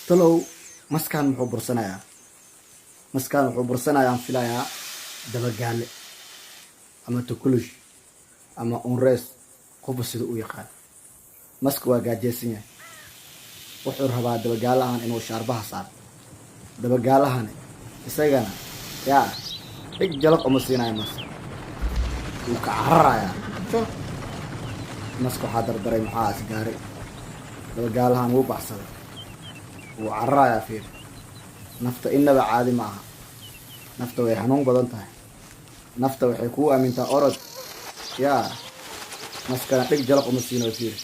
talow maskaan muxuu bursanayaa maskaan wuxuu bursanayaan filayaa dabagaale ama tukulush ama unrees qofba sida u yaqaan maska waa gaajeysan yahay wuxuu rabaa dabagaalahan inuu shaarbaha saaro dabagaalahan isagana yaa dhig jalaq uma siinayo mas wuu ka cararayaa maska waxaa dardaray maxaa asgaaray dabagaalahan wuu baxsaday wuu cararayaa fiir nafta inaba caadi ma aha nafta way xanuun badan tahay nafta waxay kuu aamintaa orod yaa maskana dhig jalaq uma siinayo fiir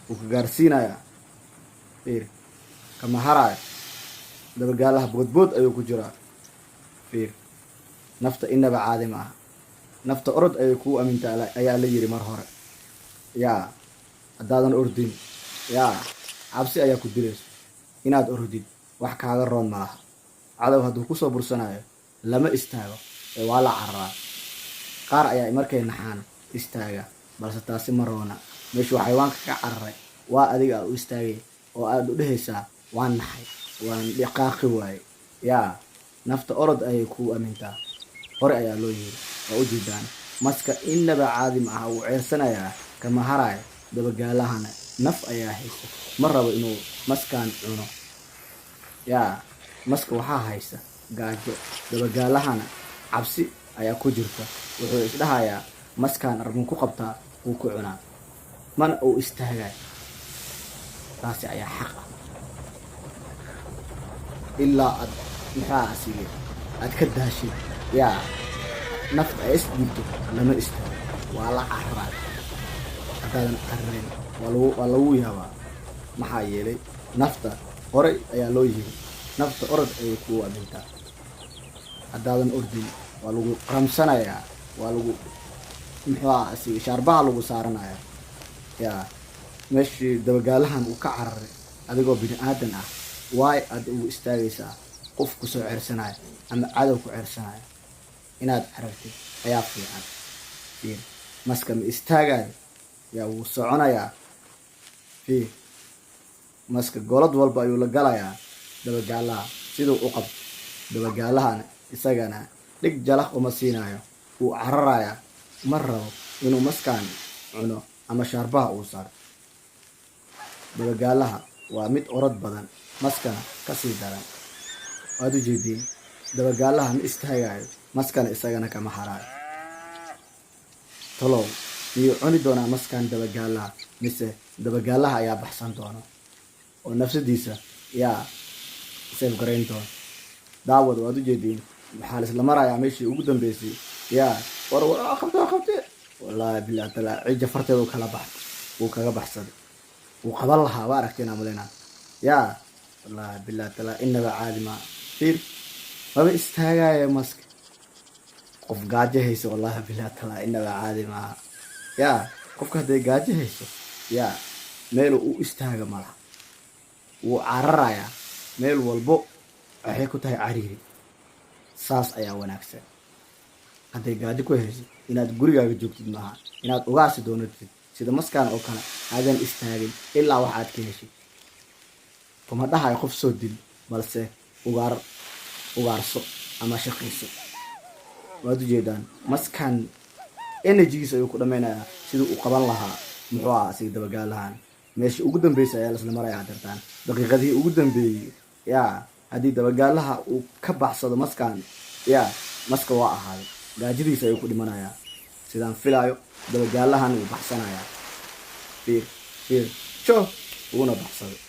wuu ka gaarsiinayaa fiir kama haraayo dabagaalaha boodbood ayuu ku jiraa fiir nafta inaba caadi ma aha nafta orod ayay kuu aamintaa ayaa la yiri mar hore yaa haddaadan ordin yaa cabsi ayaa ku dilayso inaad ordid wax kaaga roon ma laha cadow hadduu kusoo bursanayo lama istaago ee waa la cararaa qaar ayaa markay naxaan istaaga balse taasi ma roona meeshuu xayawaanka ka cararay waa adiga aad u istaagay oo aad u dhehaysaa waan naxay waan dhiqaaqi waaye yaa nafta orod ayay kuu aamintaa hore ayaa loo yiri waa u jeedaan maska inaba caadi ma aha wuu ceersanayaa kama haraayo dabagaalahana naf ayaa haysa ma rabo inuu maskaan cuno yaa maska waxaa haysa gaajo dabagaalahana cabsi ayaa ku jirta wuxuu isdhahayaa maskaan arbun ku qabtaa wuu ku cunaa mana uu istaagay taasi ayaa xaq ah ilaa aad maxaa asiga aad ka daashid yaa nafta ay isdhiibto lama istaago waa la cararaa haddaadan cararayn waa lagu yaabaa maxaa yeelay nafta horey ayaa loo yiri nafta orod ayay kuu aamintaa haddaadan ordin waa lagu ramsanayaa waa lagu muxuu shaarbaha lagu saaranayaa yaa meeshii dabagaalahan uu ka cararay adigoo bini aadan ah waay aad ugu istaagaysaa qof ku soo ceersanaya ama cadow ku ceersanaya inaad carartid ayaa fiican fiir maska ma istaagayo yaa wuu soconayaa fiir maska golad walba ayuu la galayaa dabagaalaha siduu u qabto dabagaalahana isagana dhig jalaq uma siinayo wuu cararayaa ma rabo inuu maskaan cuno ama shaarbaha uu saaro dabagaalaha waa mid orod badan maskana kasii daran waad u jeediin dabagaalaha ma istaagayo maskana isagana kama haraayo talow miyuu cuni doonaa maskaan dabagaalaha mise dabagaalaha ayaa baxsan doona oo nafsadiisa yaa seef garayn doona daawad waad u jeediin waxaa la isla marayaa meeshii ugu dambeysay yaa war qabte wallaahi bilaa talaa cija farteeda wuu kaga baxsaday wuu qaban lahaa waa aragteen amalena yaa wallaahi bilaa talaa inaba caadi maa fiir maba istaagaayo maska qof gaajo hayso wallaahi bilaa talaa inaba caadi maaha yaa qofka hadday gaajo hayso yaa meelu u istaaga malaha wuu cararayaa meel walbo waxay ku tahay cariiri saas ayaa wanaagsan hadday gaajo ku hayso inaad gurigaaga joogtid maaha inaad ugaasi doonatid sida maskaan oo kale aadan istaagin ilaa waxaad ka heshid kuma dhahayo qof soo dil balse ugaarso ama shaqayso waad u jeedaan maskaan energygiisa ayuu ku dhammaynayaa siduu u qaban lahaa muxuu aha asiga dabagaalahan meesha ugu dambeysay ayaa lasla marayaa dartaan daqiiqadihii ugu dambeeyey yaa haddii dabagaalaha uu ka baxsado maskaan yaa maska waa ahaaday gaajadiisa ayuu ku dhimanayaa sidaan filaayo dabagaalahan wuu baxsanayaa fiir wuuna baxsaday